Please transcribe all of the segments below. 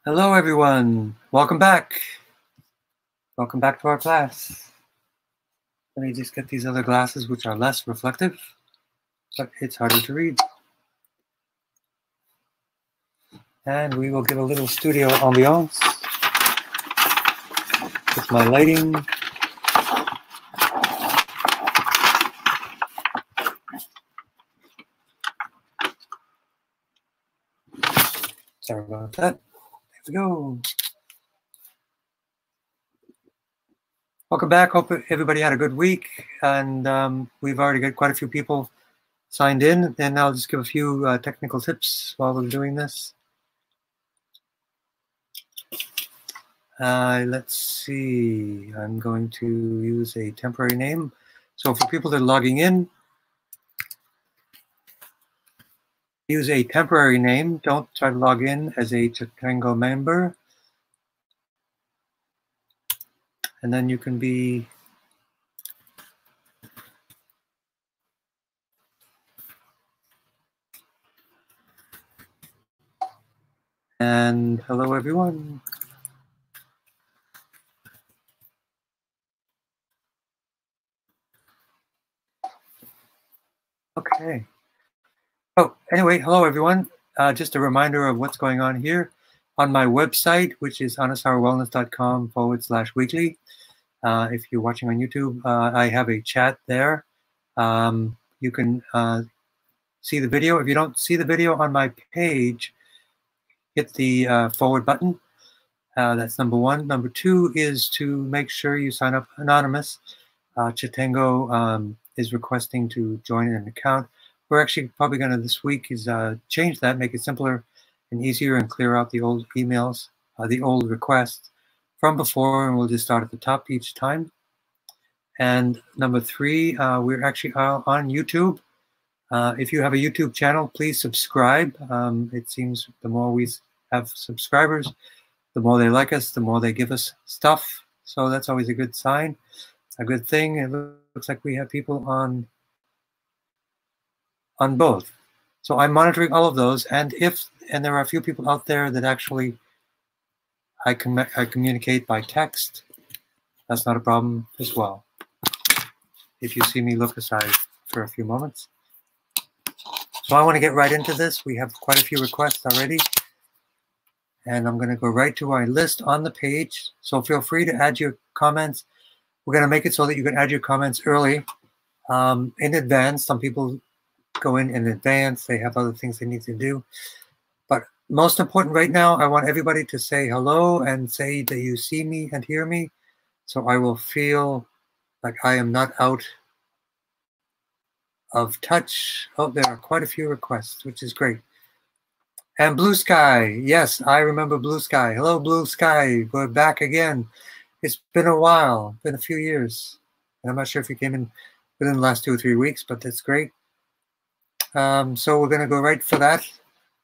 Hello, everyone. Welcome back. Welcome back to our class. Let me just get these other glasses, which are less reflective, but it's harder to read. And we will give a little studio ambiance with my lighting. Sorry about that. There we go. Welcome back. Hope everybody had a good week. And we've already got quite a few people signed in. And I'll just give a few technical tips while we're doing this. Let's see. I'm going to use a temporary name. So for people that are logging in, use a temporary name. Don't try to log in as a Chitango member. And then you can be and hello everyone. Okay. Oh, anyway, hello everyone. Just a reminder of what's going on here on my website, which is anasarwellness.com/weekly. If you're watching on YouTube, I have a chat there. You can see the video. If you don't see the video on my page, hit the forward button. That's number one. Number two is to make sure you sign up anonymous. Chitango is requesting to join an account. We're actually probably going to this week is change that, make it simpler and easier, and clear out the old emails, the old requests from before, and we'll just start at the top each time. And number three, we're actually on YouTube. If you have a YouTube channel, please subscribe. It seems the more we have subscribers, the more they like us, the more they give us stuff. So that's always a good sign, a good thing. It looks like we have people on both. So I'm monitoring all of those. And there are a few people out there that actually I communicate by text. That's not a problem as well. If you see me look aside for a few moments. So I want to get right into this. We have quite a few requests already. And I'm going to go right to our list on the page. So feel free to add your comments. We're going to make it so that you can add your comments early, in advance. Some people go in advance. They have other things they need to do. But most important right now, I want everybody to say hello and say that you see me and hear me. So I will feel like I am not out of touch. Oh, there are quite a few requests, which is great. And Blue Sky. Yes, I remember Blue Sky. Hello, Blue Sky. We're back again. It's been a while, been a few years. And I'm not sure if you came in within the last 2 or 3 weeks, but that's great. So we're going to go right for that.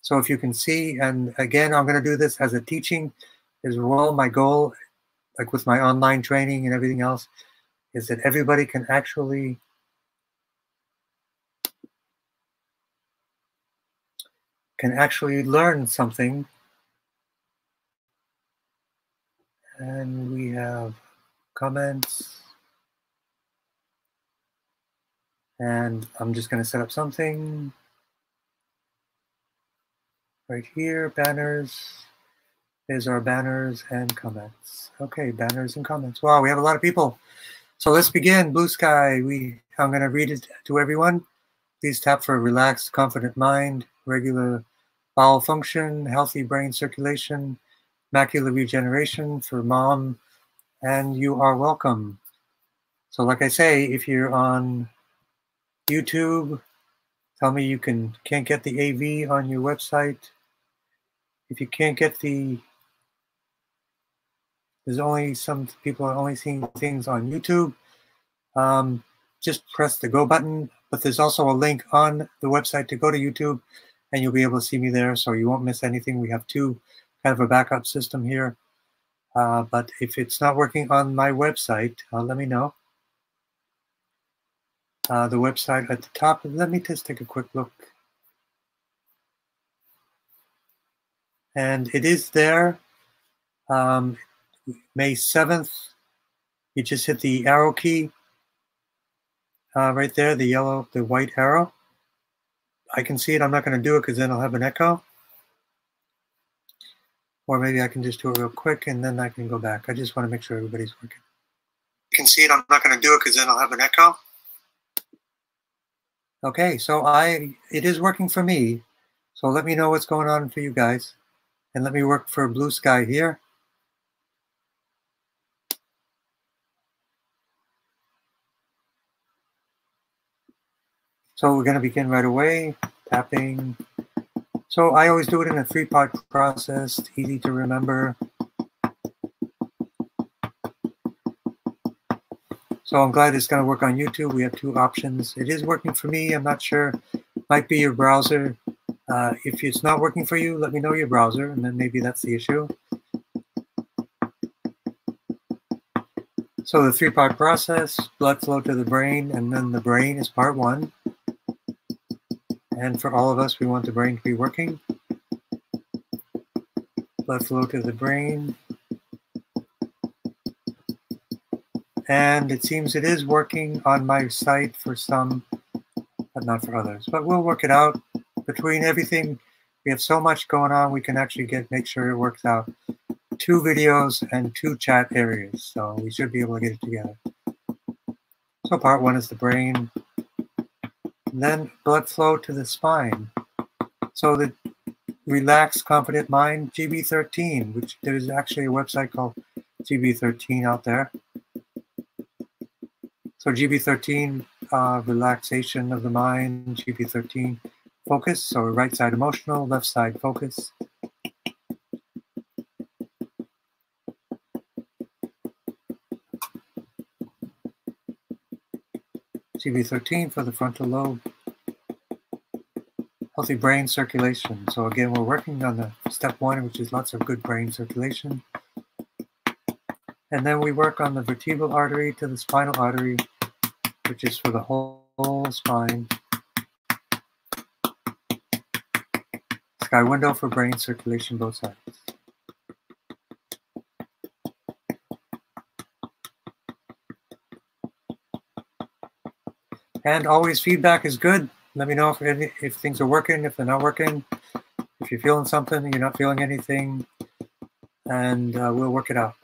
So if you can see, and again, I'm going to do this as a teaching as well. My goal, like with my online training and everything else, is that everybody can actually learn something. And we have comments. And I'm just going to set up something right here. Banners. There's our banners and comments. Okay, banners and comments. Wow, we have a lot of people. So let's begin. Blue Sky. I'm going to read it to everyone. Please tap for a relaxed, confident mind, regular bowel function, healthy brain circulation, macular regeneration for mom, and you are welcome. So like I say, if you're on YouTube, tell me you can't get the AV on your website. If you can't get there's only some people are only seeing things on YouTube. Just press the go button, but there's also a link on the website to go to YouTube, and you'll be able to see me there, so you won't miss anything. We have kind of a backup system here. But if it's not working on my website, let me know. The website at the top, let me just take a quick look. And it is there. May 7th, you just hit the arrow key right there, the white arrow. I can see it. I'm not going to do it because then I'll have an echo. Or maybe I can just do it real quick and then I can go back. I just want to make sure everybody's working. You can see it. I'm not going to do it because then I'll have an echo. Okay, so it is working for me. So let me know what's going on for you guys. And let me work for blue sky here. So we're going to begin right away. Tapping. So I always do it in a 3-part process, easy to remember. So I'm glad it's going to work on YouTube. We have 2 options. It is working for me. I'm not sure. Might be your browser. If it's not working for you, let me know your browser, and then maybe that's the issue. So the 3-part process, blood flow to the brain, and then the brain is part 1. And for all of us, we want the brain to be working. Blood flow to the brain. And it seems it is working on my site for some, but not for others. But we'll work it out. Between everything, we have so much going on, we can actually make sure it works out. 2 videos and 2 chat areas. So we should be able to get it together. So part 1 is the brain. And then blood flow to the spine. So the relaxed, confident mind, GB13, which there's actually a website called GB13 out there. So GB13, relaxation of the mind, GB13, focus, so right side emotional, left side focus. GB13 for the frontal lobe. Healthy brain circulation. So again, we're working on the step 1, which is lots of good brain circulation. And then we work on the vertebral artery to the spinal artery, which is for the whole spine. Sky window for brain circulation, both sides. And always feedback is good. Let me know if things are working, if they're not working, if you're feeling something, you're not feeling anything, and we'll work it out.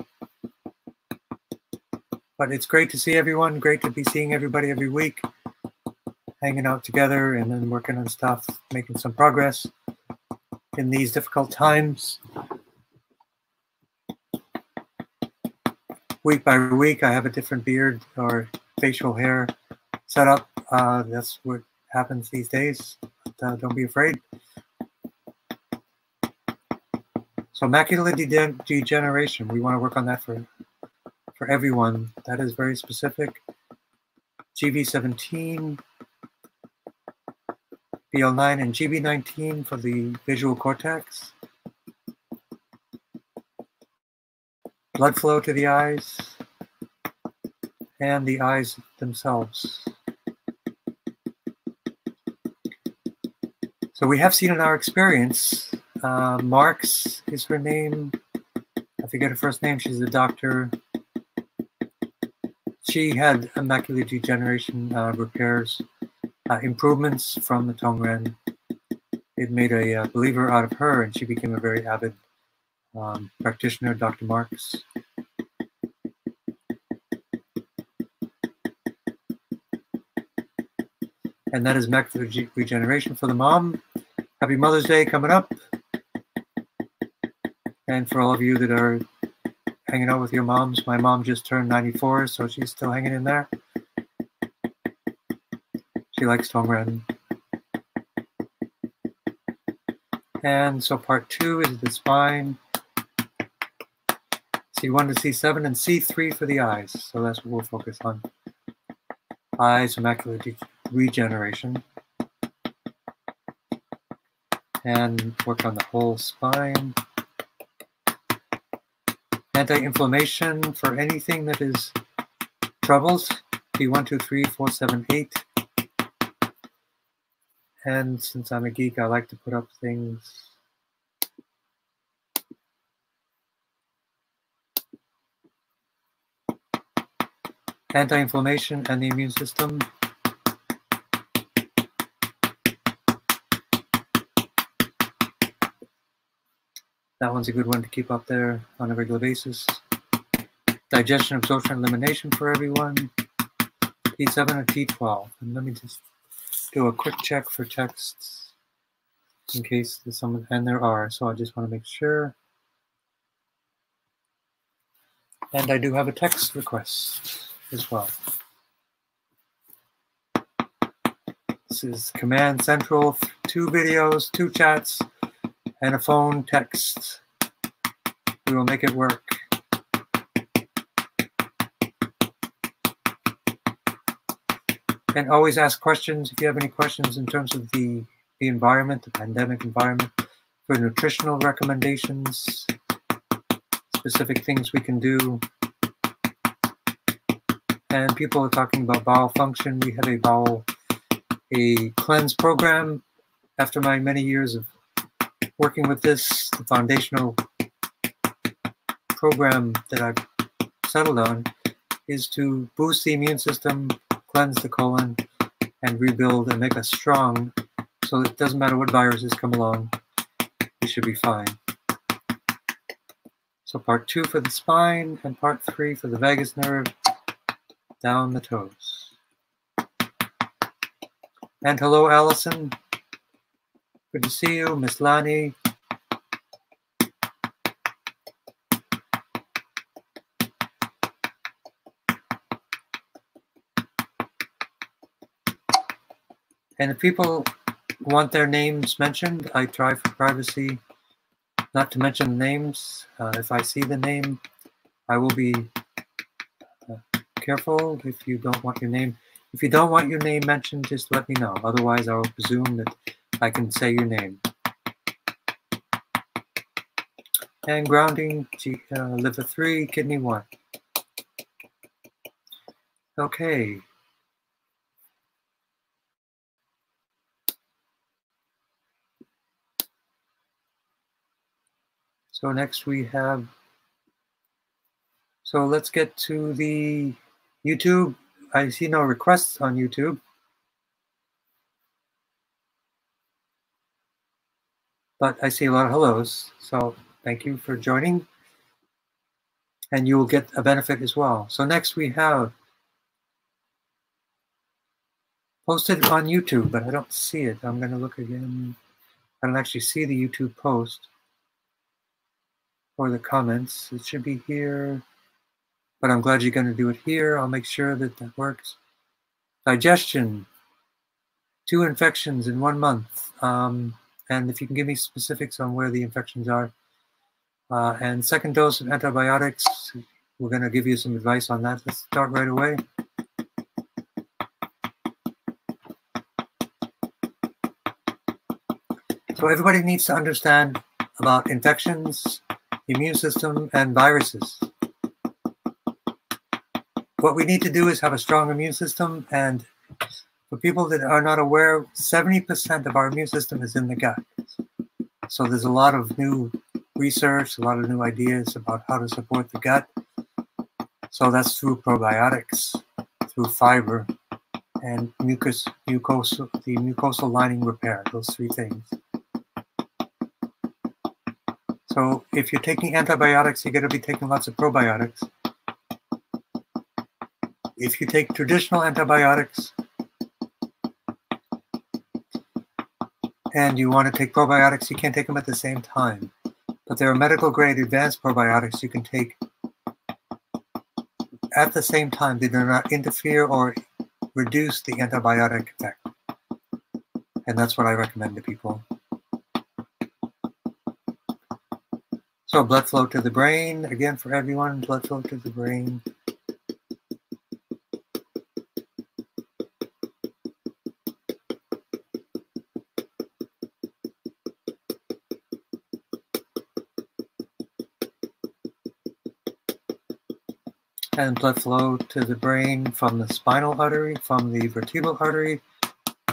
But it's great to see everyone, great to be seeing everybody every week, hanging out together and then working on stuff, making some progress in these difficult times. Week by week, I have a different beard or facial hair set up. That's what happens these days. But, don't be afraid. So macular degeneration, we want to work on that for everyone. That is very specific. GB17, BL9, and GB19 for the visual cortex. Blood flow to the eyes and the eyes themselves. So we have seen in our experience, Marks is her name. I forget her first name. She's a doctor. She had a macular degeneration repairs, improvements from the Tongren. It made a believer out of her, and she became a very avid practitioner, Dr. Marks. And that is macular regeneration for the mom. Happy Mother's Day coming up. And for all of you that are hanging out with your moms, my mom just turned 94, so she's still hanging in there. She likes Tongren. And so part 2 is the spine. C1 to C7 and C3 for the eyes. So that's what we'll focus on. Eyes, macular regeneration. And work on the whole spine. Anti-inflammation for anything that is troubles. P1, 2, 3, 4, 7, 8. And since I'm a geek, I like to put up things. anti-inflammation and the immune system. That one's a good one to keep up there on a regular basis. Digestion, absorption, elimination for everyone. T7 and T12. And let me just do a quick check for texts in case there's someone, and there are, so I just want to make sure. And I do have a text request as well. This is Command Central, 2 videos, 2 chats, and a phone text. We will make it work. And always ask questions if you have any questions in terms of the environment, the pandemic environment, for nutritional recommendations, specific things we can do. And people are talking about bowel function. We have a cleanse program. After my many years of working with this, the foundational program that I've settled on is to boost the immune system, cleanse the colon, and rebuild and make us strong, so it doesn't matter what viruses come along, we should be fine. So part 2 for the spine and part 3 for the vagus nerve down the toes. And hello, Allison. Good to see you, Miss Lani. And if people want their names mentioned, I try for privacy not to mention the names. If I see the name, I will be careful. If you don't want your name, if you don't want your name mentioned, just let me know. Otherwise, I will presume that I can say your name. And grounding, liver 3, kidney 1. Okay. So next we have, so let's get to the YouTube. I see no requests on YouTube. But I see a lot of hellos, so thank you for joining. And you will get a benefit as well. So next we have posted on YouTube, but I don't see it. I'm going to look again. I don't actually see the YouTube post or the comments. It should be here, but I'm glad you're going to do it here. I'll make sure that that works. Digestion, 2 infections in 1 month. And if you can give me specifics on where the infections are. And second dose of antibiotics, we're going to give you some advice on that. Let's start right away. So everybody needs to understand about infections, the immune system, and viruses. What we need to do is have a strong immune system, and for people that are not aware, 70% of our immune system is in the gut. So there's a lot of new research, a lot of new ideas about how to support the gut. So that's through probiotics, through fiber, and the mucosal lining repair, those 3 things. So if you're taking antibiotics, you're going to be taking lots of probiotics. If you take traditional antibiotics and you want to take probiotics, you can't take them at the same time. But there are medical grade advanced probiotics you can take at the same time. They do not interfere or reduce the antibiotic effect. And that's what I recommend to people. So blood flow to the brain, again for everyone, blood flow to the brain. And blood flow to the brain from the spinal artery, from the vertebral artery,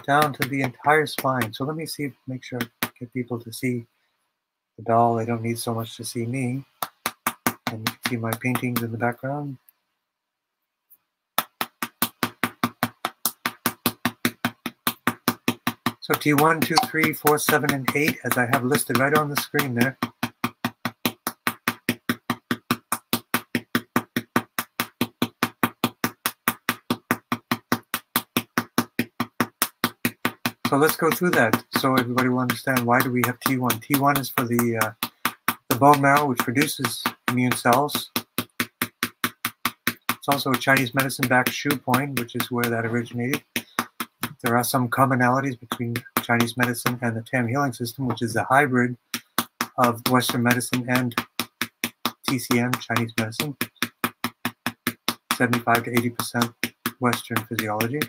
down to the entire spine. So let me see, make sure I get people to see the doll. They don't need so much to see me. And you can see my paintings in the background. So T1, 2, 3, 4, 7, and 8, as I have listed right on the screen there. So let's go through that so everybody will understand why do we have T1. T1 is for the bone marrow, which produces immune cells. It's also a Chinese medicine-backed shoe point, which is where that originated. There are some commonalities between Chinese medicine and the TAM healing system, which is a hybrid of Western medicine and TCM, Chinese medicine. 75 to 80% Western physiology.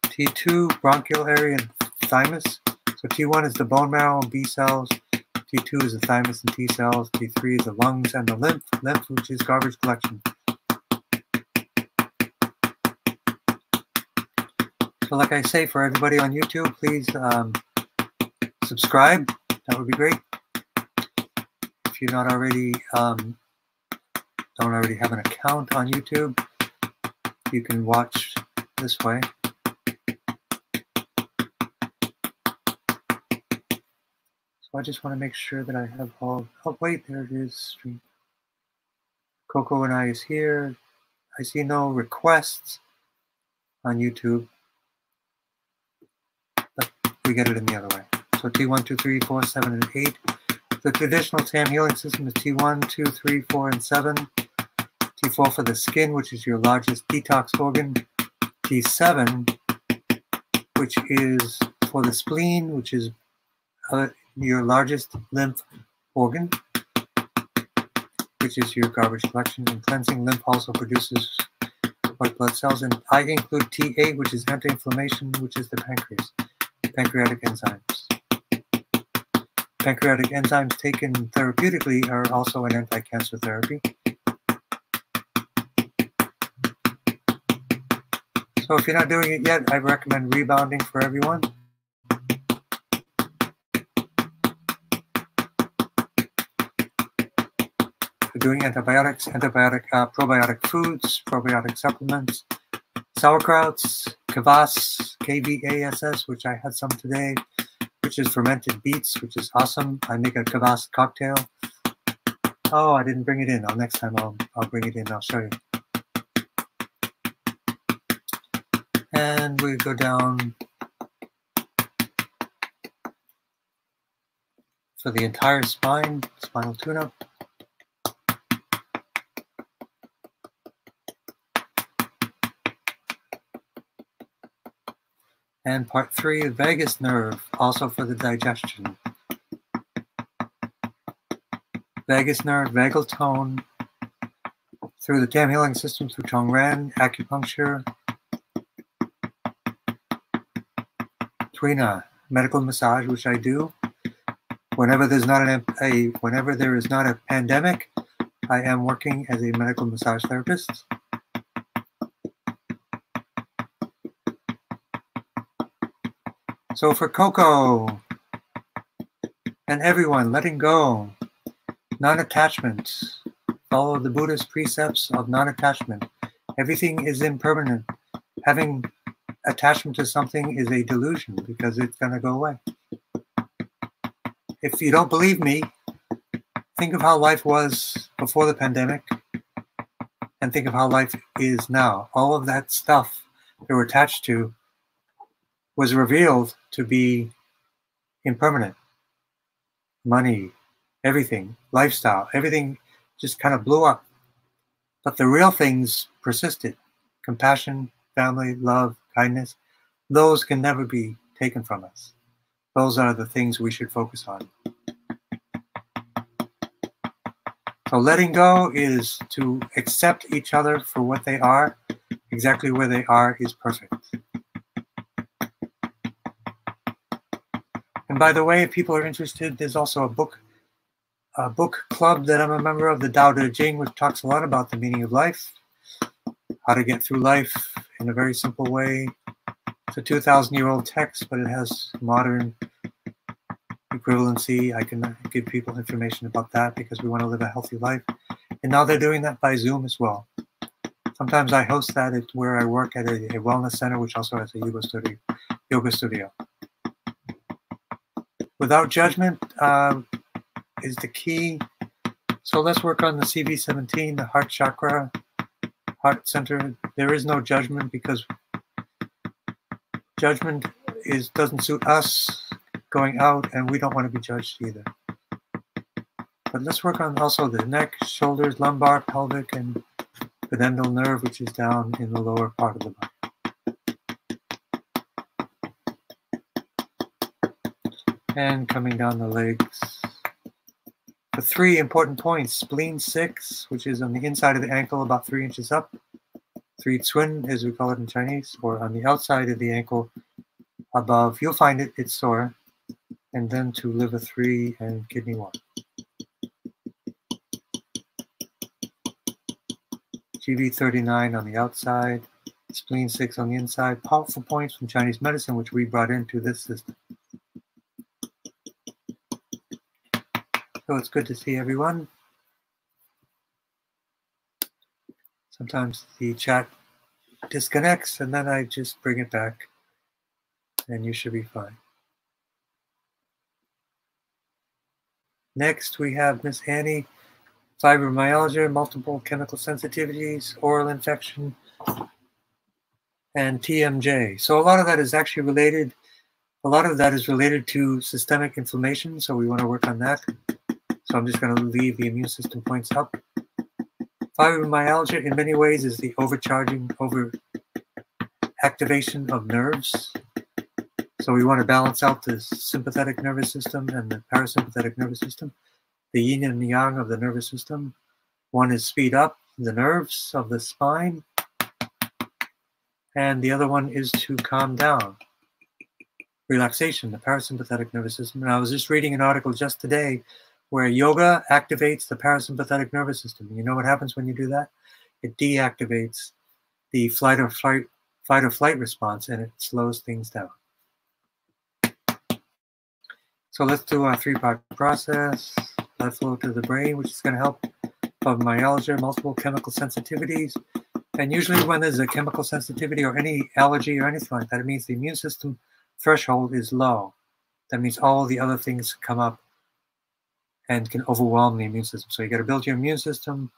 T2, bronchial area and thymus. So T1 is the bone marrow and B cells. T2 is the thymus and T cells. T3 is the lungs and the lymph, which is garbage collection. So like I say, for everybody on YouTube, please subscribe. That would be great. If you're not already, don't already have an account on YouTube, you can watch this way. So I just want to make sure that I have all, oh wait, there it is, stream. Coco and I is here. I see no requests on YouTube. We get it in the other way. So T1, 2, 3, 4, 7, and 8. The traditional TAM healing system is T1, 2, 3, 4, and 7. T4 for the skin, which is your largest detox organ. T7, which is for the spleen, which is your largest lymph organ, which is your garbage collection. And cleansing lymph also produces white blood cells. And I include T8, which is anti-inflammation, which is the pancreas. Pancreatic enzymes. Pancreatic enzymes taken therapeutically are also an anti-cancer therapy. So if you're not doing it yet, I recommend rebounding for everyone. For doing antibiotics, probiotic foods, probiotic supplements, sauerkrauts, kvass, KVASS, which I had some today, which is fermented beets, which is awesome. I make a kvass cocktail. Oh, I didn't bring it in. Next time I'll bring it in. I'll show you. And we go down for the entire spine, spinal tune-up. And part 3, the vagus nerve, also for the digestion. Vagus nerve, vagal tone, through the TAM healing system, through Tongren, acupuncture, Tuina, medical massage, which I do. Whenever there's not whenever there is not a pandemic, I am working as a medical massage therapist. So for Coco and everyone, letting go, non-attachment, follow the Buddhist precepts of non-attachment. Everything is impermanent. Having attachment to something is a delusion because it's going to go away. If you don't believe me, think of how life was before the pandemic and think of how life is now. All of that stuff that we're attached to was revealed to be impermanent. Money, everything, lifestyle, everything just kind of blew up. But the real things persisted. Compassion, family, love, kindness, those can never be taken from us. Those are the things we should focus on. So letting go is to accept each other for what they are. Exactly where they are is perfect. And by the way, if people are interested, there's also a book club that I'm a member of, the Tao Te Ching, which talks a lot about the meaning of life, how to get through life in a very simple way. It's a 2,000-year-old text, but it has modern equivalency. I can give people information about that because we want to live a healthy life. And now they're doing that by Zoom as well. Sometimes I host that at where I work at a wellness center, which also has a yoga studio. Without judgment is the key. So let's work on the CV17, the heart chakra, heart center. There is no judgment because judgment doesn't suit us going out, and we don't want to be judged either. But let's work on also the neck, shoulders, lumbar, pelvic, and pudendal nerve, which is down in the lower part of the body. And coming down the legs. The 3 important points: spleen 6, which is on the inside of the ankle about 3 inches up. 3 cun, as we call it in Chinese, or on the outside of the ankle above. You'll find it's sore. And then to liver 3 and kidney 1. GV39 on the outside, spleen 6 on the inside. Powerful points from Chinese medicine, which we brought into this system. So it's good to see everyone. Sometimes the chat disconnects, and then I just bring it back, and you should be fine. Next, we have Miss Annie. Fibromyalgia, multiple chemical sensitivities, oral infection, and TMJ. So a lot of that is actually related. A lot of that is related to systemic inflammation, so we want to work on that. So I'm just going to leave the immune system points up. Fibromyalgia, in many ways, is the overcharging, overactivation of nerves. So we want to balance out the sympathetic nervous system and the parasympathetic nervous system, the yin and yang of the nervous system. One is speed up the nerves of the spine, and the other one is to calm down, relaxation, the parasympathetic nervous system. And I was just reading an article just today where yoga activates the parasympathetic nervous system. You know what happens when you do that? It deactivates the fight or flight response, and it slows things down. So let's do our 3-part process. Blood flow to the brain, which is going to help fibromyalgia, multiple chemical sensitivities. And usually when there's a chemical sensitivity or any allergy or anything like that, it means the immune system threshold is low. That means all the other things come up and can overwhelm the immune system. So you got to build your immune system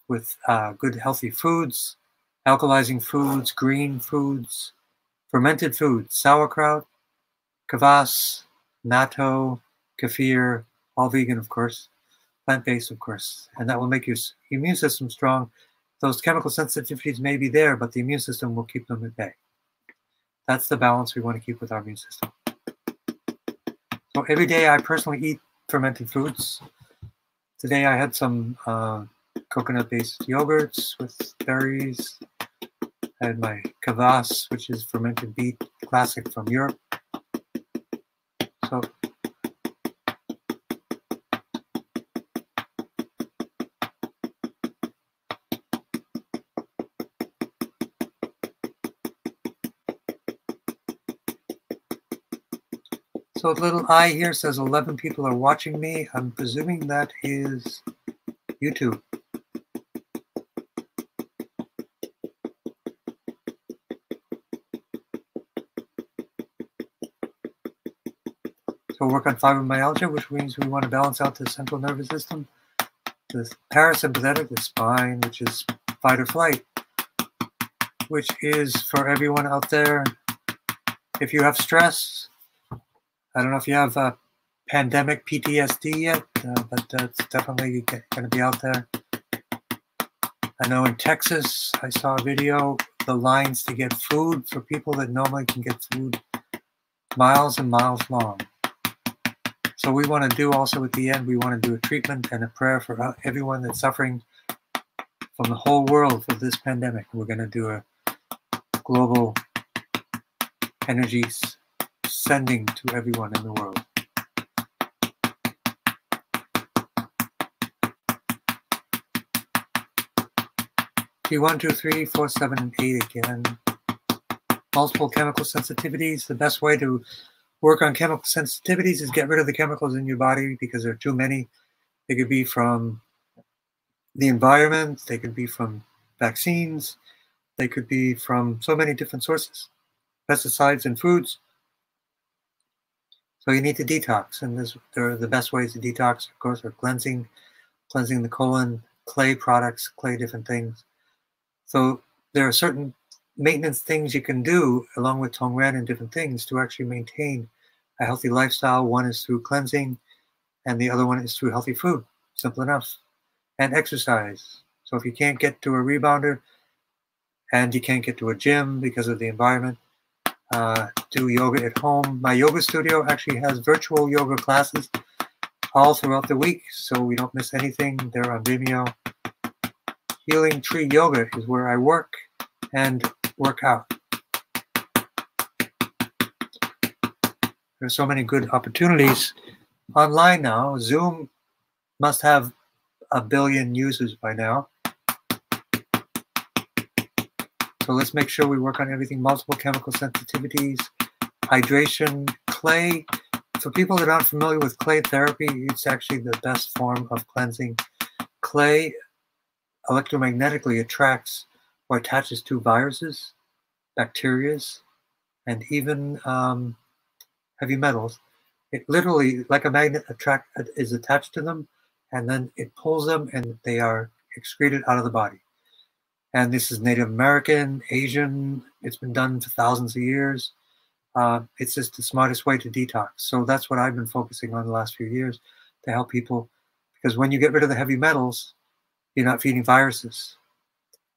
with good, healthy foods, alkalizing foods, green foods, fermented foods, sauerkraut, kvass, natto, kefir, all vegan, of course, plant-based, of course, and that will make your immune system strong. Those chemical sensitivities may be there, but the immune system will keep them at bay. That's the balance we want to keep with our immune system. So every day I personally eat fermented foods. Today I had some coconut-based yogurts with berries. I had my kvass, which is fermented beet, classic from Europe. So a little eye here says 11 people are watching me. I'm presuming that is YouTube. So we'll work on fibromyalgia, which means we want to balance out the central nervous system, the parasympathetic, the spine, which is fight or flight, which is for everyone out there. If you have stress, I don't know if you have pandemic PTSD yet, but it's definitely going to be out there. I know in Texas, I saw a video, the lines to get food for people that normally can get food miles and miles long. So we want to do also at the end, we want to do a treatment and a prayer for everyone that's suffering from the whole world for this pandemic. We're going to do a global energies sending to everyone in the world. T1, 2, 3, 4, 7, and 8 again. Multiple chemical sensitivities. The best way to work on chemical sensitivities is get rid of the chemicals in your body because there are too many. They could be from the environment, they could be from vaccines, they could be from so many different sources. Pesticides in foods. So So you need to detox, and the best ways to detox, of course, are cleansing the colon, clay products, clay different things. So there are certain maintenance things you can do along with Tongren and different things to actually maintain a healthy lifestyle. One is through cleansing, and the other one is through healthy food. Simple enough. And exercise. So if you can't get to a rebounder and you can't get to a gym because of the environment, do yoga at home. My yoga studio actually has virtual yoga classes all throughout the week, so we don't miss anything. They're on Vimeo. Healing Tree Yoga is where I work and work out. There's so many good opportunities online now. Zoom must have 1 billion users by now. So let's make sure we work on everything. Multiple chemical sensitivities, hydration, clay. For people that aren't familiar with clay therapy, it's actually the best form of cleansing. Clay electromagnetically attracts or attaches to viruses, bacteria, and even heavy metals. It literally, like a magnet, is attached to them, and then it pulls them, and they are excreted out of the body. And this is Native American, Asian. It's been done for thousands of years. It's just the smartest way to detox. So that's what I've been focusing on the last few years to help people. Because when you get rid of the heavy metals, you're not feeding viruses,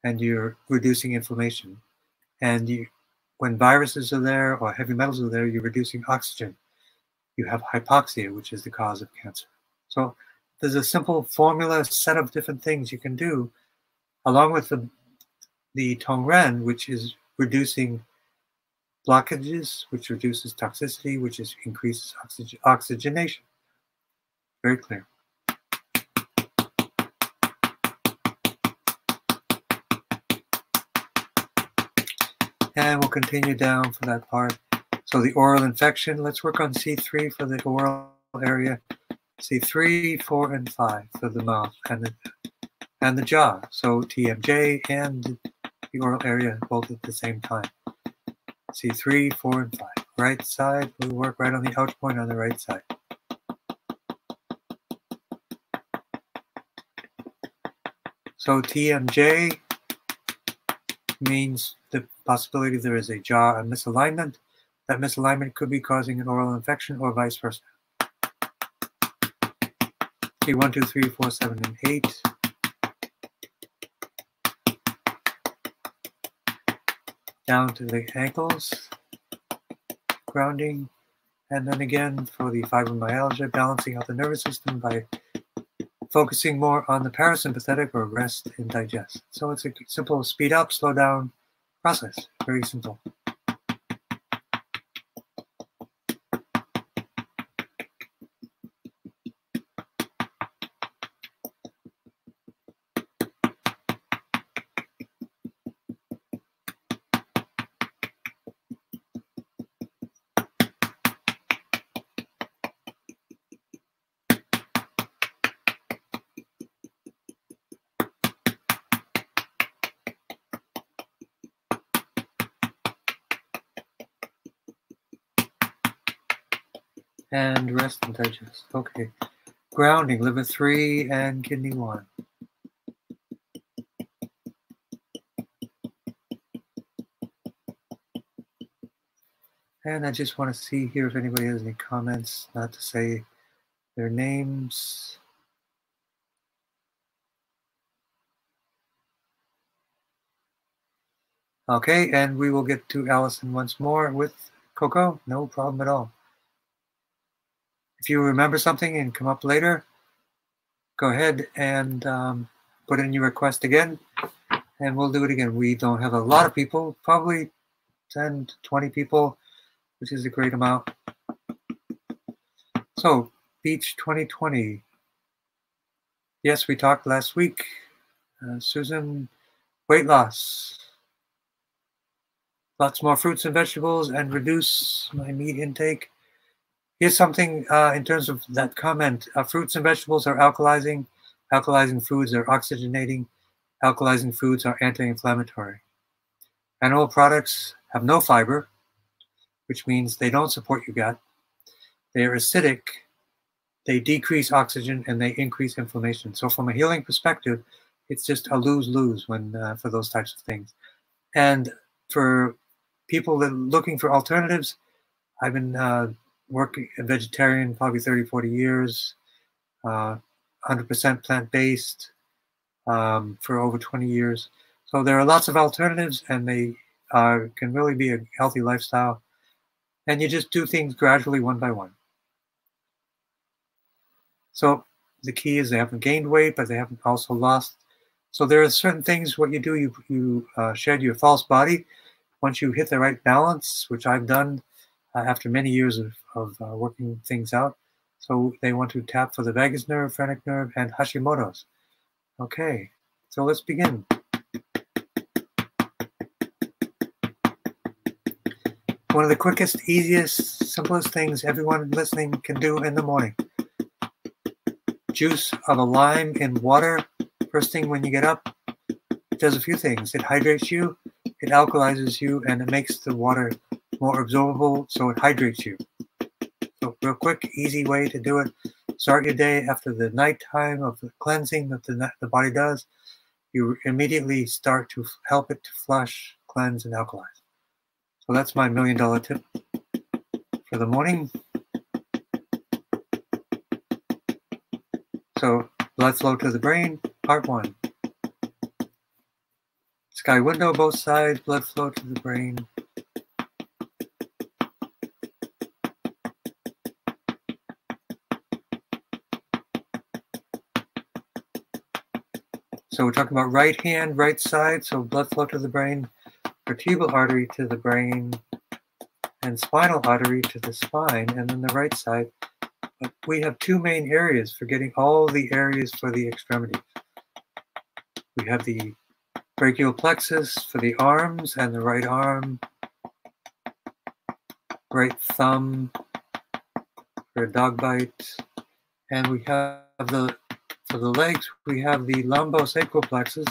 and you're reducing inflammation. And when viruses are there or heavy metals are there, you're reducing oxygen. You have hypoxia, which is the cause of cancer. So there's a simple formula, set of different things you can do, along with the Tongren, which is reducing blockages, which reduces toxicity, which increases oxygenation. Very clear. And we'll continue down for that part. So the oral infection, let's work on C3 for the oral area. C3, 4, and 5 for the mouth and the jaw. So TMJ and the oral area both at the same time. C3, 4, and 5. Right side, we work right on the ouch point on the right side. So TMJ means the possibility there is a jaw misalignment. That misalignment could be causing an oral infection or vice versa. Okay, 1, 2, 3, 4, 7, and 8. Down to the ankles, grounding, and then again for the fibromyalgia, balancing out the nervous system by focusing more on the parasympathetic or rest and digest. So it's a simple speed up, slow down process. Very simple. And rest and digest. Okay. Grounding, liver 3 and kidney 1. And I just want to see here if anybody has any comments, not to say their names. Okay, and we will get to Allison once more with Coco. No problem at all. If you remember something and come up later, go ahead and put in your request again, and we'll do it again. We don't have a lot of people, probably 10 to 20 people, which is a great amount. So, Beach 2020. Yes, we talked last week. Susan, weight loss. Lots more fruits and vegetables and reduce my meat intake. Here's something in terms of that comment. Fruits and vegetables are alkalizing. Alkalizing foods are oxygenating. Alkalizing foods are anti-inflammatory. Animal products have no fiber, which means they don't support your gut. They are acidic, they decrease oxygen, and they increase inflammation. So from a healing perspective, it's just a lose-lose when for those types of things. And for people that are looking for alternatives, I've been working a vegetarian probably 30, 40 years, 100% plant-based for over 20 years. So there are lots of alternatives, and they can really be a healthy lifestyle. And you just do things gradually, one by one. So the key is they haven't gained weight, but they haven't also lost. So there are certain things, what you do, you shed your false body. Once you hit the right balance, which I've done after many years of working things out. So they want to tap for the vagus nerve, phrenic nerve, and Hashimoto's. Okay, so let's begin. One of the quickest, easiest, simplest things everyone listening can do in the morning. Juice of a lime in water, first thing when you get up. It does a few things. It hydrates you, it alkalizes you, and it makes the water more absorbable, so it hydrates you. So real quick, easy way to do it. Start your day after the nighttime of the cleansing that the body does. You immediately start to help it to flush, cleanse, and alkalize. So that's my $1 million tip for the morning. So blood flow to the brain, part 1. Sky window, both sides, blood flow to the brain. So we're talking about right hand, right side, so blood flow to the brain, vertebral artery to the brain, and spinal artery to the spine, and then the right side. But we have two main areas for getting all the areas for the extremities. We have the brachial plexus for the arms and the right arm, right thumb for a dog bite, and we have for the legs, we have the lumbosacral plexus.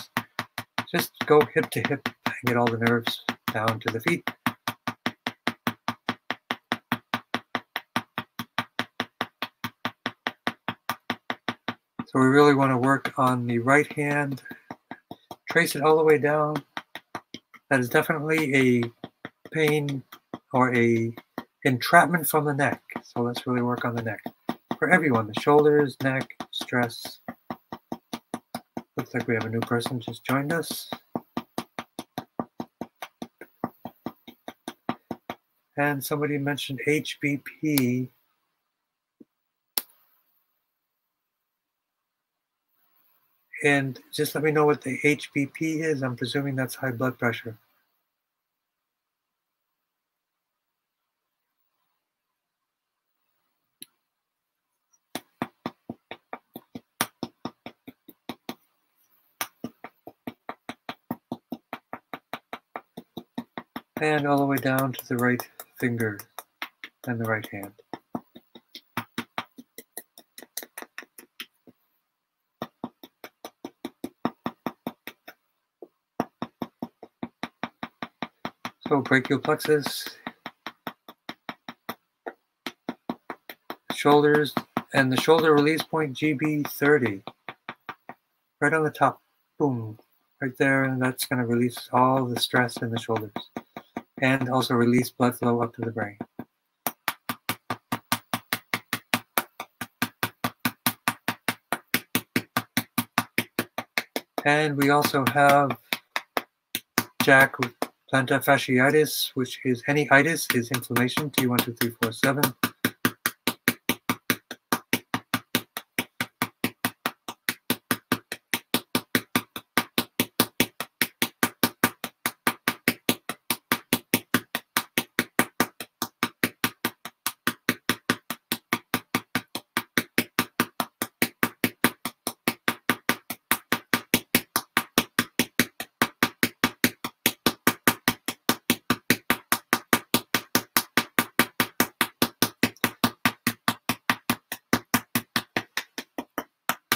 Just go hip to hip and get all the nerves down to the feet. So we really want to work on the right hand, trace it all the way down. That is definitely a pain or a entrapment from the neck. So let's really work on the neck. For everyone, the shoulders, neck, stress. Looks like we have a new person just joined us. And somebody mentioned HBP. And just let me know what the HBP is. I'm presuming that's high blood pressure. And all the way down to the right finger and the right hand. So brachial plexus, shoulders, and the shoulder release point GB30. Right on the top, boom, right there, and that's going to release all the stress in the shoulders. And also release blood flow up to the brain. And we also have Jack with plantar fasciitis, which is any itis is inflammation, T12347.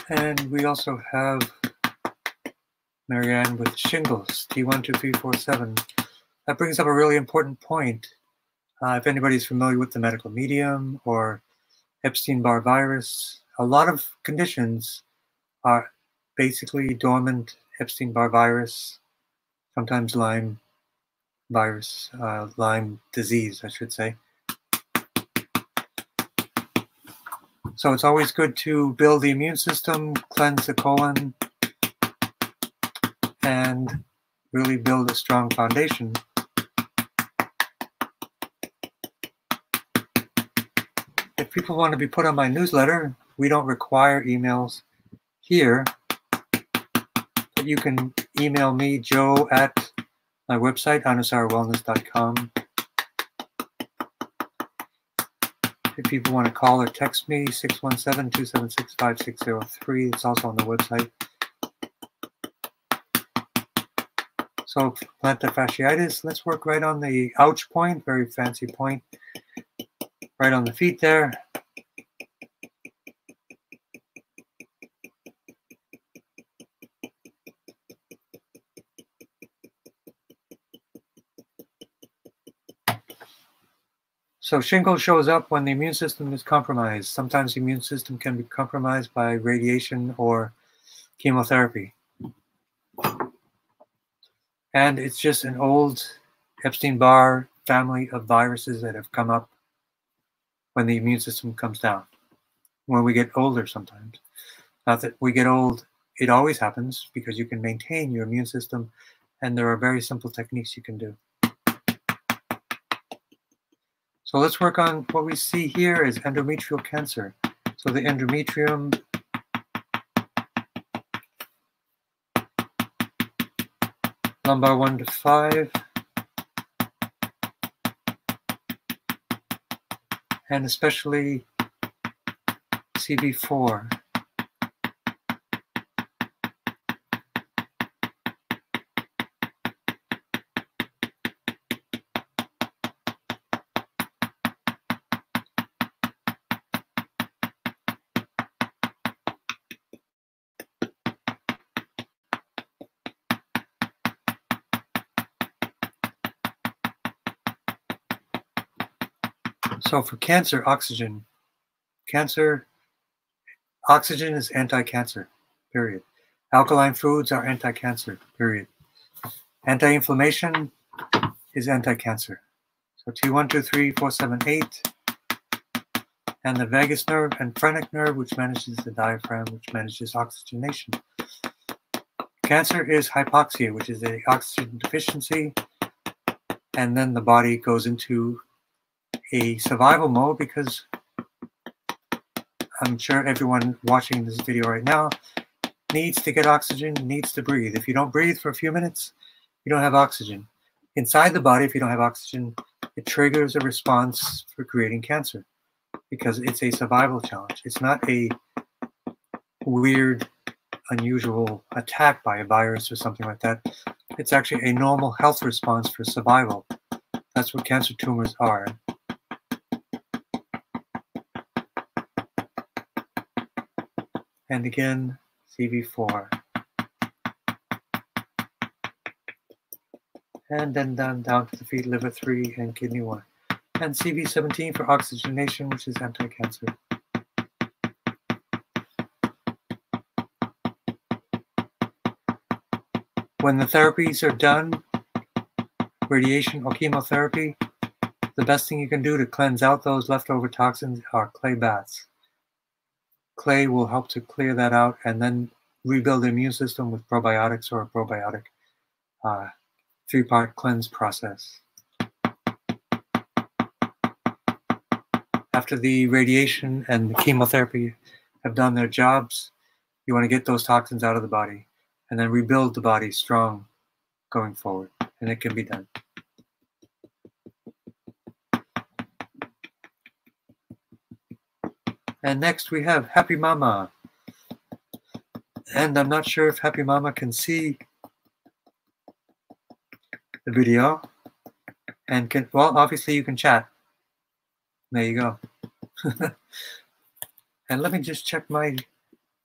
And we also have Marianne with shingles, T12347. That brings up a really important point. If anybody's familiar with the medical medium or Epstein-Barr virus. A lot of conditions are basically dormant Epstein-Barr virus, sometimes Lyme virus, Lyme disease, I should say. So it's always good to build the immune system, cleanse the colon, and really build a strong foundation. If people want to be put on my newsletter, we don't require emails here, but you can email me, Joe, at my website, anusarwellness.com. If people want to call or text me, 617-276-5603. It's also on the website. So plantar fasciitis, let's work right on the ouch point, very fancy point, right on the feet there. So shingles shows up when the immune system is compromised. Sometimes the immune system can be compromised by radiation or chemotherapy. And it's just an old Epstein-Barr family of viruses that have come up when the immune system comes down, when we get older sometimes. Not that we get old, it always happens because you can maintain your immune system, and there are very simple techniques you can do. So let's work on what we see here is endometrial cancer. So the endometrium, lumbar 1 to 5, and especially CV4. So for cancer, oxygen. Oxygen is anti-cancer, period. Alkaline foods are anti-cancer, period. Anti-inflammation is anti-cancer. So T1, 2, 3, 4, 7, 8. And the vagus nerve and phrenic nerve, which manages the diaphragm, which manages oxygenation. Cancer is hypoxia, which is an oxygen deficiency. And then the body goes into a survival mode because I'm sure everyone watching this video right now needs to get oxygen, needs to breathe. If you don't breathe for a few minutes, you don't have oxygen. Inside the body, if you don't have oxygen, it triggers a response for creating cancer because it's a survival challenge. It's not a weird, unusual attack by a virus or something like that. It's actually a normal health response for survival. That's what cancer tumors are. And again, CV4. And then down to the feet, liver 3 and kidney 1. And CV17 for oxygenation, which is anti-cancer. When the therapies are done, radiation or chemotherapy, the best thing you can do to cleanse out those leftover toxins are clay baths. Clay will help to clear that out and then rebuild the immune system with probiotics or a probiotic 3-part cleanse process. After the radiation and the chemotherapy have done their jobs, you want to get those toxins out of the body and then rebuild the body strong going forward, and it can be done. And next we have Happy Mama. And I'm not sure if Happy Mama can see the video and can, well, obviously you can chat. There you go. And let me just check my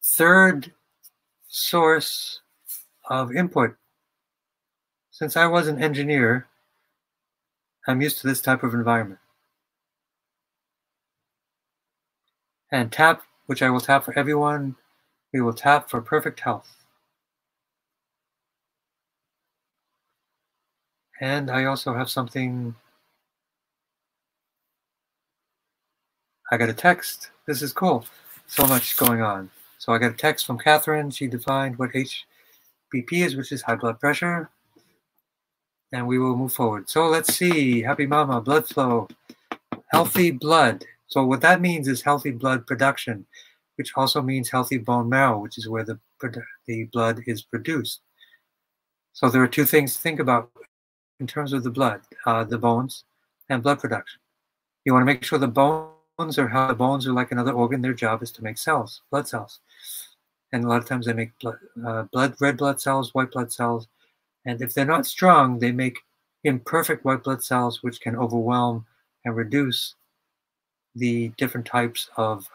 third source of input. Since I was an engineer, I'm used to this type of environment. And tap, which I will tap for everyone. We will tap for perfect health. And I also have something. I got a text. This is cool. So much going on. So I got a text from Catherine. She defined what HBP is, which is high blood pressure. And we will move forward. So let's see. Happy Mama, blood flow, healthy blood. So what that means is healthy blood production, which also means healthy bone marrow, which is where the blood is produced. So there are two things to think about in terms of the blood, the bones and blood production. You want to make sure the bones are how the bones are like another organ. Their job is to make cells, blood cells. And a lot of times they make red blood cells, white blood cells. And if they're not strong, they make imperfect white blood cells, which can overwhelm and reduce the different types of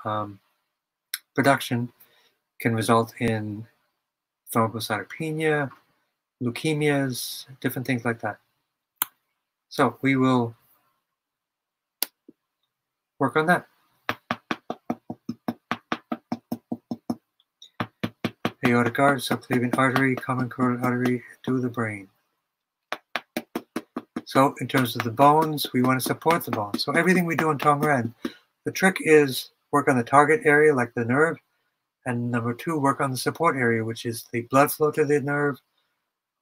production, can result in thrombocytopenia, leukemias, different things like that. So we will work on that. Aortic artery, subclavian artery, common carotid artery to the brain. So in terms of the bones, we want to support the bones. So everything we do in Tongren, the trick is work on the target area like the nerve, and number two, work on the support area, which is the blood flow to the nerve,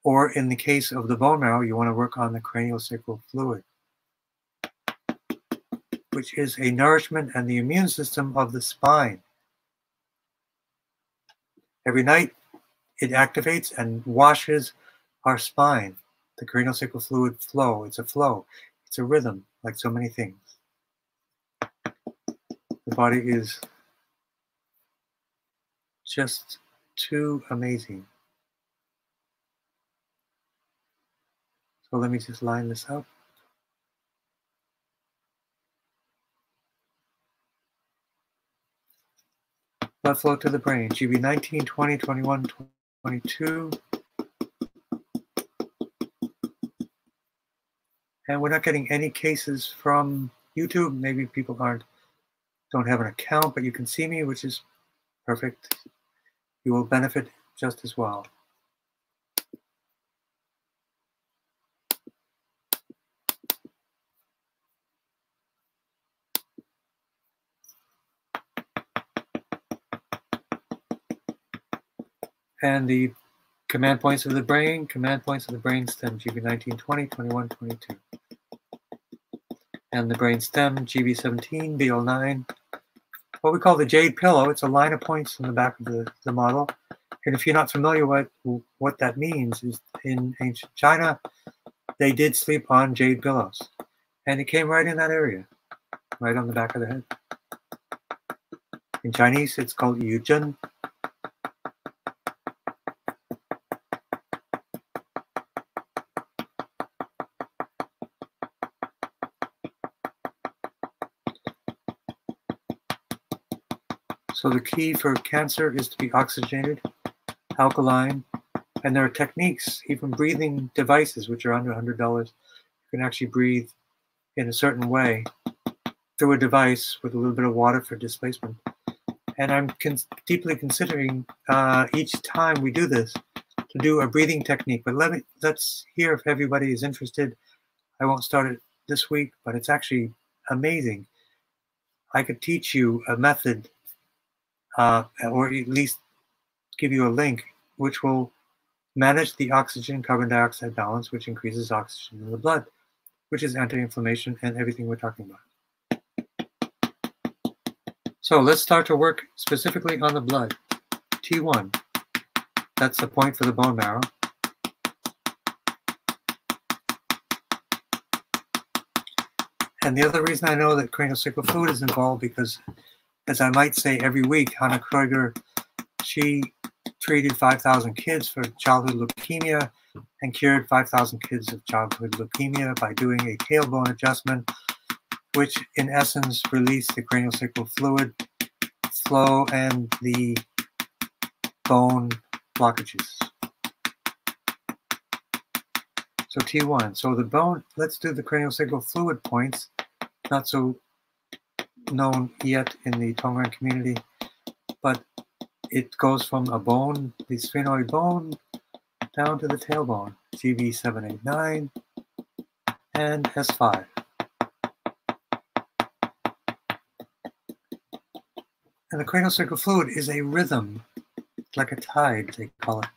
or in the case of the bone marrow, you want to work on the craniosacral fluid, which is a nourishment and the immune system of the spine. Every night, it activates and washes our spine. The craniosacral fluid flow. It's a flow. It's a rhythm, like so many things. The body is just too amazing. So let me just line this up. Blood flow to the brain. GB 19, 20, 21, 22. And we're not getting any cases from YouTube. Maybe people don't have an account, but you can see me, which is perfect. You will benefit just as well. And the command points of the brain stem GB 19, 20, 21, 22. And the brain stem GB 17, BL9. What we call the jade pillow. It's a line of points in the back of the model. And if you're not familiar with what that means, is in ancient China, they did sleep on jade pillows. And it came right in that area, right on the back of the head. In Chinese, it's called Yuzhen. So the key for cancer is to be oxygenated, alkaline, and there are techniques, even breathing devices, which are under $100. You can actually breathe in a certain way through a device with a little bit of water for displacement. And I'm deeply considering each time we do this to do a breathing technique. But let's hear if everybody is interested. I won't start it this week, but it's actually amazing. I could teach you a method, or at least give you a link, which will manage the oxygen carbon dioxide balance, which increases oxygen in the blood, which is anti-inflammation and everything we're talking about. So let's start to work specifically on the blood. T1, that's the point for the bone marrow. And the other reason I know that craniosacral fluid is involved, because, as I might say every week, Hannah Kreuger, she treated 5,000 kids for childhood leukemia and cured 5,000 kids of childhood leukemia by doing a tailbone adjustment, which in essence released the craniosacral fluid flow and the bone blockages. So T1. So the bone, let's do the craniosacral fluid points. Not so known yet in the Tongren community, but it goes from a bone, the sphenoid bone, down to the tailbone, GB789 and S5. And the cranial sacral fluid is a rhythm, like a tide, they call it.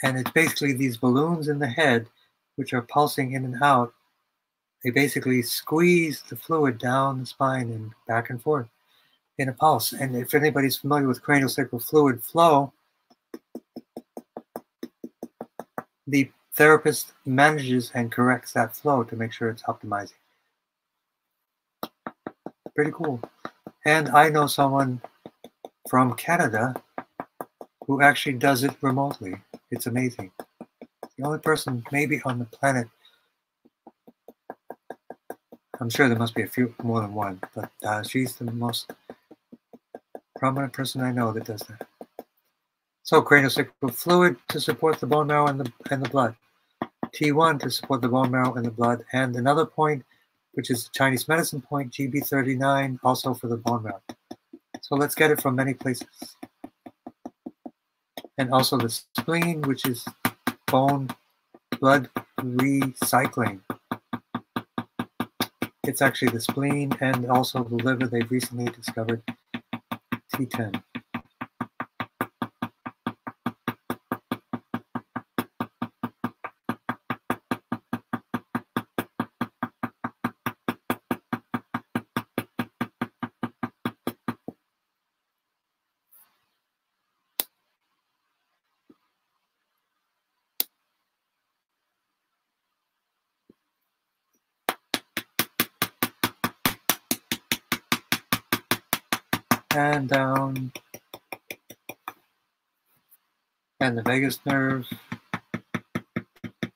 And it's basically these balloons in the head, which are pulsing in and out. They basically squeeze the fluid down the spine and back and forth in a pulse. And if anybody's familiar with cranial sacral fluid flow, the therapist manages and corrects that flow to make sure it's optimizing. Pretty cool. And I know someone from Canada who actually does it remotely. It's amazing. The only person maybe on the planet, I'm sure there must be a few more than one, but she's the most prominent person I know that does that. So cranial sacral fluid to support the bone marrow and the blood. T1 to support the bone marrow and the blood. And another point, which is the Chinese medicine point, GB39, also for the bone marrow. So let's get it from many places. And also the spleen, which is bone blood recycling. It's actually the spleen and also the liver they've recently discovered, T10. And down, and the vagus nerve,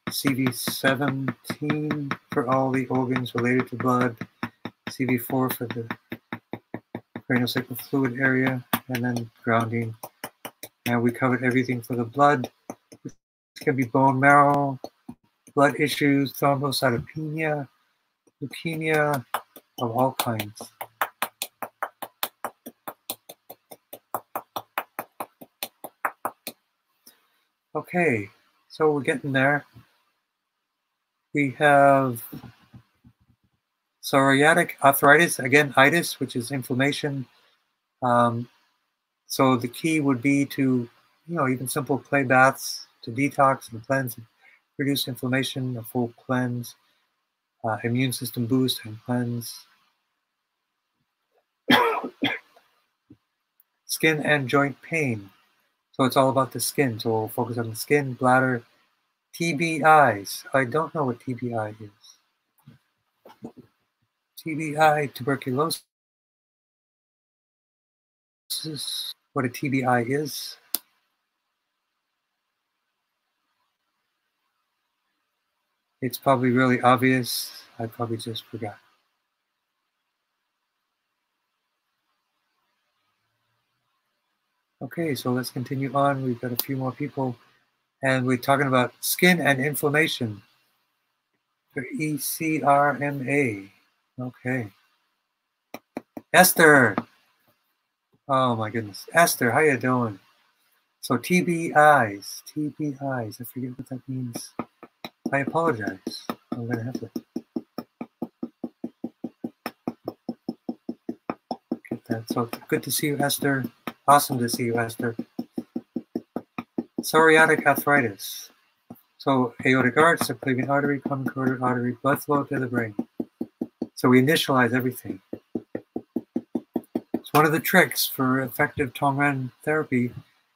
CV17 for all the organs related to blood, CV4 for the cranial sacral fluid area, and then grounding. And we covered everything for the blood. It can be bone marrow, blood issues, thrombocytopenia, leukemia of all kinds. Okay, so we're getting there. We have psoriatic arthritis, again, itis, which is inflammation. So the key would be to, even simple clay baths to detox and cleanse and reduce inflammation, a full cleanse, immune system boost and cleanse. Skin and joint pain. So it's all about the skin. So we'll focus on the skin, bladder, TBIs. I don't know what TBI is. TBI, tuberculosis. What a TBI is. It's probably really obvious. I probably just forgot. Okay, so let's continue on. We've got a few more people. And we're talking about skin and inflammation for ECRMA. Okay. Esther. Oh my goodness. Esther, how you doing? So TBIs. I forget what that means. I apologize. I'm going to have to get that. So good to see you, Esther. Awesome to see you, Esther. Psoriatic arthritis. So aortic arch, subclavian artery, common carotid artery, blood flow to the brain. So we initialize everything. So one of the tricks for effective Tongren therapy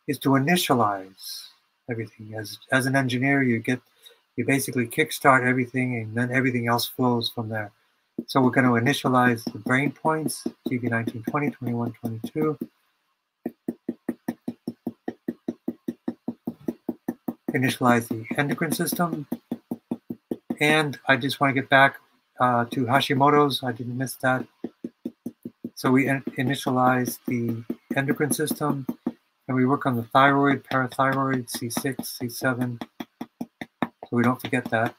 is to initialize everything. As an engineer, you basically kickstart everything, and then everything else flows from there. So we're going to initialize the brain points, GB19, 20, 21, 22. Initialize the endocrine system. And I just want to get back to Hashimoto's. I didn't miss that. So we initialize the endocrine system, and we work on the thyroid, parathyroid, C6, C7, so we don't forget that.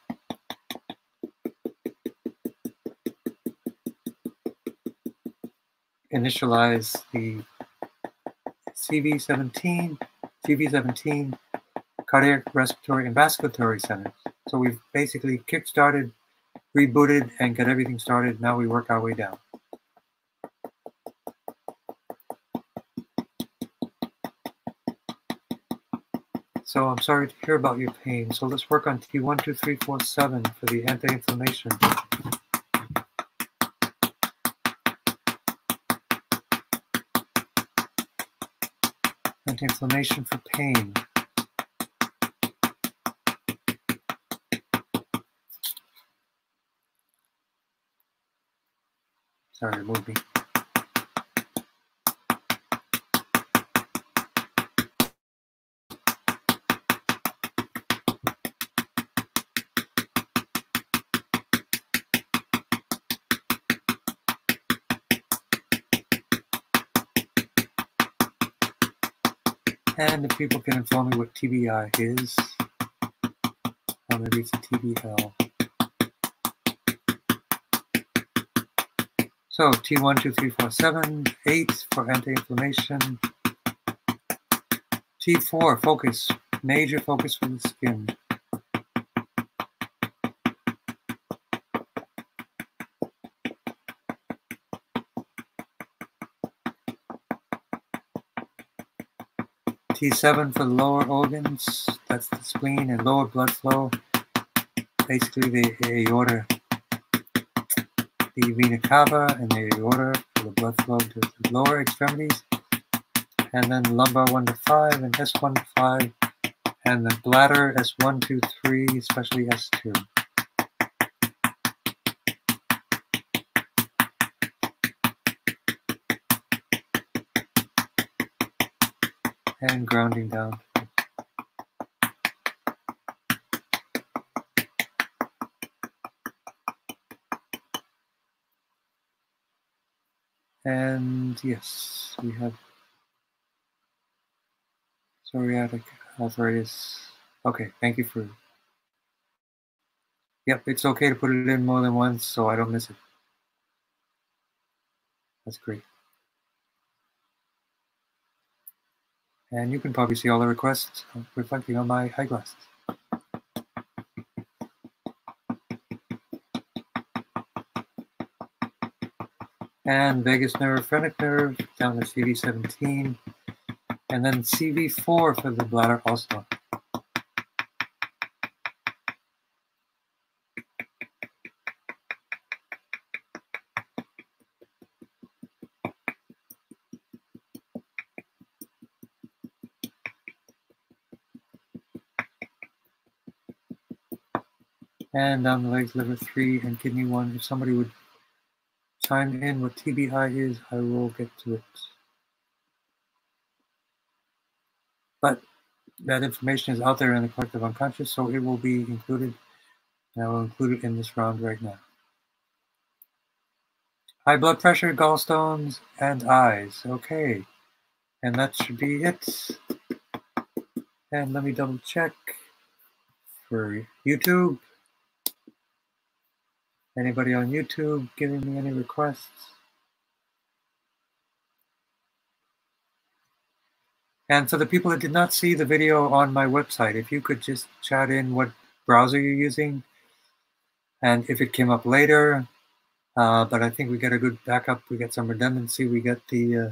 initialize the CV17 cardiac, respiratory, and vasculatory centers. So we've basically kick-started, rebooted, and got everything started. Now we work our way down. So I'm sorry to hear about your pain. So let's work on T1, 2, 3, 4, 7 for the anti-inflammation. Anti-inflammation for pain. Sorry, it moved me. And if people can inform me what TBI is, or maybe it's a TBL. So T1, 2, 3, 4, 7, 8 for anti-inflammation. T4, focus, major focus for the skin. T7 for the lower organs, that's the spleen and lower blood flow, basically the aorta, the vena cava and the aorta for the blood flow to the lower extremities, and then lumbar 1 to 5 and S1 to 5, and the bladder S1, 2, 3, especially S2. And grounding down. And yes, we have psoriatic arthritis. Okay, thank you for. Yep, it's okay to put it in more than once so I don't miss it. That's great. And you can probably see all the requests reflecting on my eyeglasses. And vagus nerve, phrenic nerve, down to CV17. And then CV4 for the bladder also. And down the legs, liver 3 and kidney 1. If somebody would chime in what TBI is, I will get to it. But that information is out there in the collective unconscious, so it will be included. And I will include it in this round right now. High blood pressure, gallstones, and eyes. Okay. And that should be it. And let me double check for YouTube. Anybody on YouTube giving me any requests? And for the people that did not see the video on my website, if you could just chat in what browser you're using and if it came up later, but I think we got a good backup. We got some redundancy. We got the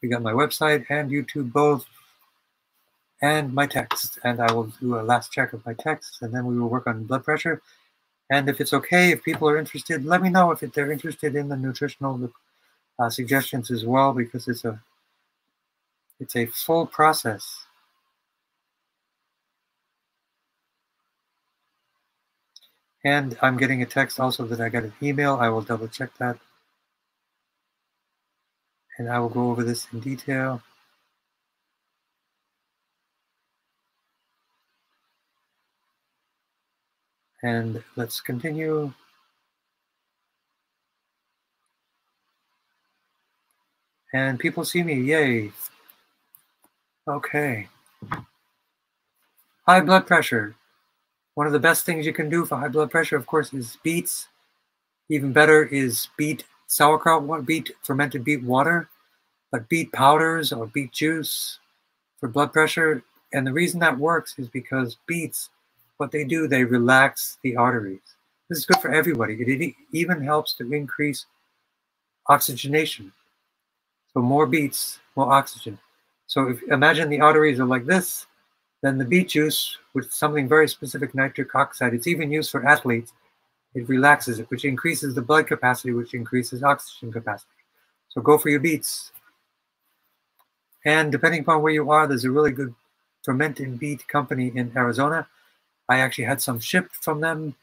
we got my website and YouTube both, and my text. And I will do a last check of my text, and then we will work on blood pressure. And if it's okay, if people are interested, let me know if they're interested in the nutritional suggestions as well, because it's a full process. And I'm getting a text also that I got an email. I will double check that. And I will go over this in detail. And let's continue. And people see me, yay. Okay. High blood pressure. One of the best things you can do for high blood pressure, of course, is beets. Even better is beet sauerkraut, fermented beet water, but beet powders or beet juice for blood pressure. And the reason that works is because beets, what they do, they relax the arteries. This is good for everybody. It even helps to increase oxygenation. So more beets, more oxygen. So if imagine the arteries are like this, then the beet juice with something very specific, nitric oxide, it's even used for athletes. It relaxes it, which increases the blood capacity, which increases oxygen capacity. So go for your beets. And depending upon where you are, there's a really good fermented beet company in Arizona. I actually had some shipped from them.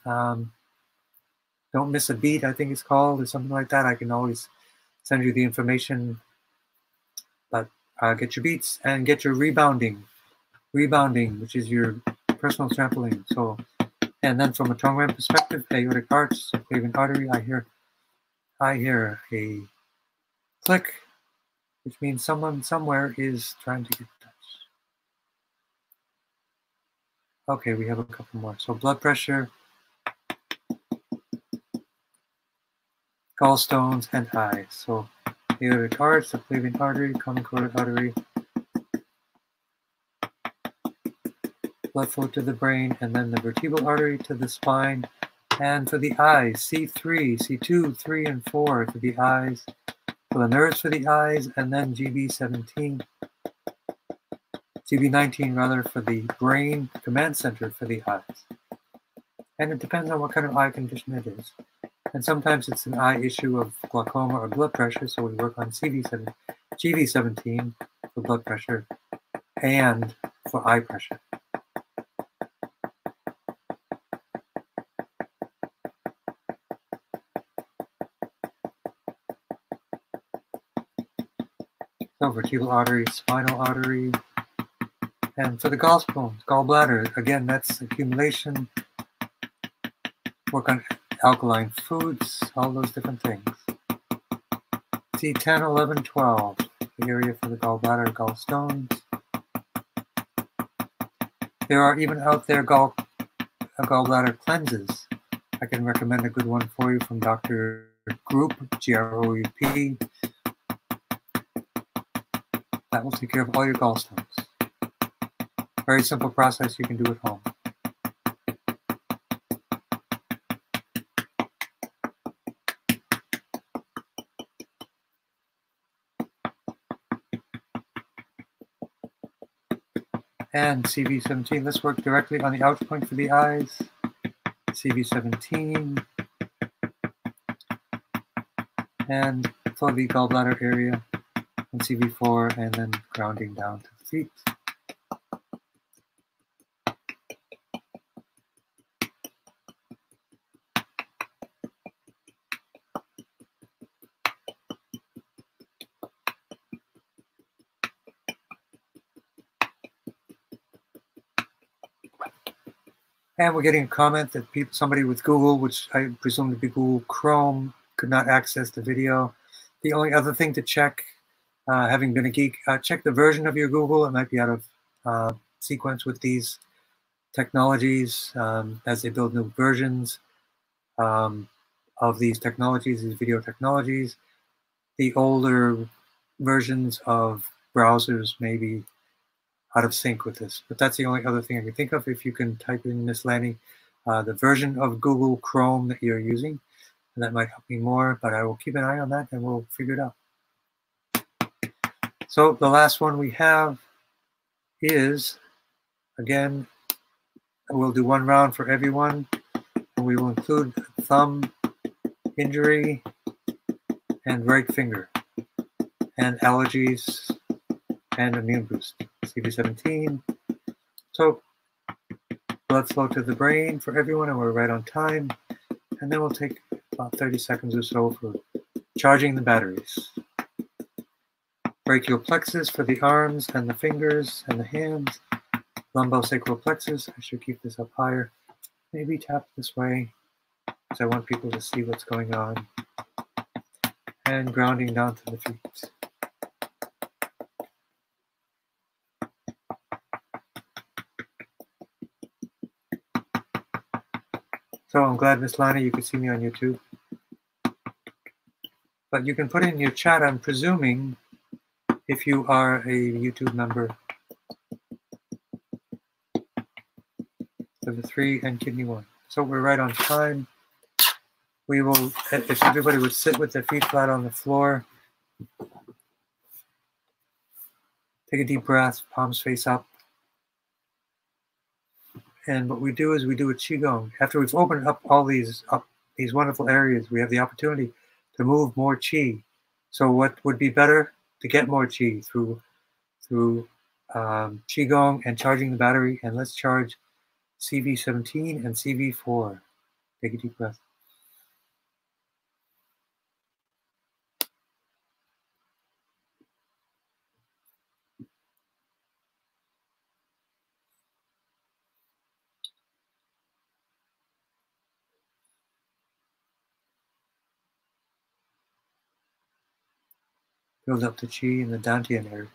Don't Miss a Beat, I think it's called, or something like that. I can always send you the information. But get your beets and get your rebounding, which is your personal trampoline. So, and then from a Tongren perspective, aortic arch, subclavian artery, I hear a click, which means someone somewhere is trying to get touch. Okay, we have a couple more. So blood pressure, gallstones, and eyes. So aortic arch, subclavian artery, common carotid artery, blood flow to the brain, and then the vertebral artery to the spine. And for the eyes, C3, C2, 3, and 4 for the eyes, for the nerves for the eyes, and then GB19 rather for the brain command center for the eyes. And it depends on what kind of eye condition it is. And sometimes it's an eye issue of glaucoma or blood pressure, so we work on GV17 for blood pressure and for eye pressure. So vertebral artery, spinal artery, and for the gallstones, gallbladder, again, that's accumulation. Work on alkaline foods, all those different things. C10, 11, 12, the area for the gallbladder, gallstones. There are even out there gallbladder cleanses. I can recommend a good one for you from Dr. Group, Group. That will take care of all your gallstones. Very simple process you can do at home. And CV17, let's work directly on the ouch point for the eyes. CV17. And for the gallbladder area. And CV4, and then grounding down to the feet. And we're getting a comment that somebody with Google, which I presume to be Google Chrome, could not access the video. The only other thing to check, having been a geek, check the version of your Google. It might be out of sequence with these technologies as they build new versions of these technologies, these video technologies. The older versions of browsers may be out of sync with this, but that's the only other thing I can think of. If you can type in, Miss Lanny, the version of Google Chrome that you're using, and that might help me more, but I will keep an eye on that and we'll figure it out. So the last one we have is, again, we'll do one round for everyone, and we will include thumb injury and right finger, and allergies and immune boost, CV17. So blood flow to the brain for everyone, and we're right on time. And then we'll take about 30 seconds or so for charging the batteries. Brachial plexus for the arms and the fingers and the hands. Lumbosacral plexus, I should keep this up higher. Maybe tap this way, because I want people to see what's going on. And grounding down to the feet. So I'm glad, Miss Lana, you could see me on YouTube. But you can put in your chat, I'm presuming, if you are a YouTube member. Liver 3 and kidney 1. So we're right on time. We will, if everybody would sit with their feet flat on the floor, take a deep breath, palms face up. And what we do is we do a Qigong. After we've opened up all these wonderful areas, we have the opportunity to move more Qi. So what would be better to get more Qi through Qigong and charging the battery? And let's charge CV17 and CV4. Take a deep breath. Build up the Qi in the Dantian area.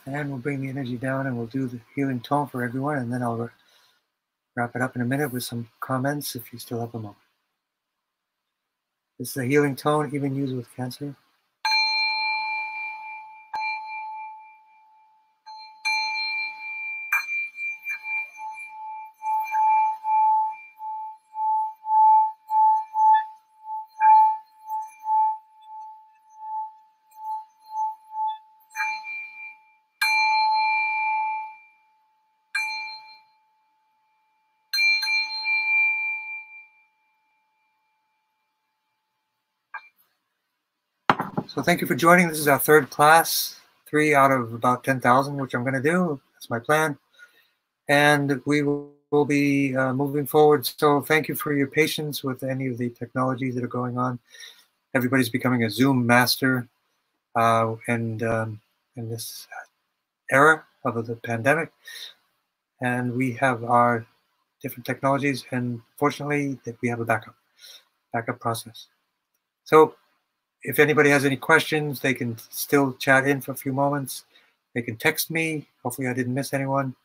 And we'll bring the energy down and we'll do the healing tone for everyone, and then I'll wrap it up in a minute with some comments if you still have a moment. This is a healing tone, even used with cancer. So thank you for joining. This is our third class, 3 out of about 10,000, which I'm going to do. That's my plan. And we will be moving forward. So thank you for your patience with any of the technologies that are going on. Everybody's becoming a Zoom master in this era of the pandemic. And we have our different technologies, and fortunately that we have a backup process. So if anybody has any questions, they can still chat in for a few moments. They can text me. Hopefully I didn't miss anyone.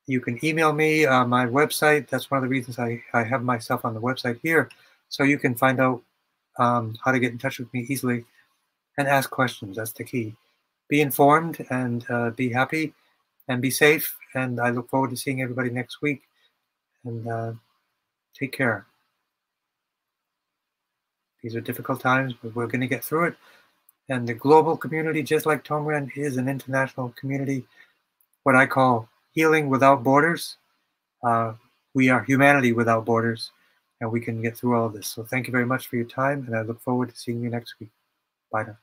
You can email me, my website. That's one of the reasons I have myself on the website here. So you can find out how to get in touch with me easily and ask questions. That's the key. Be informed and be happy and be safe. And I look forward to seeing everybody next week. And take care. These are difficult times, but we're going to get through it. And the global community, just like Tongren, is an international community, what I call healing without borders. We are humanity without borders, and we can get through all of this. So thank you very much for your time, and I look forward to seeing you next week. Bye now.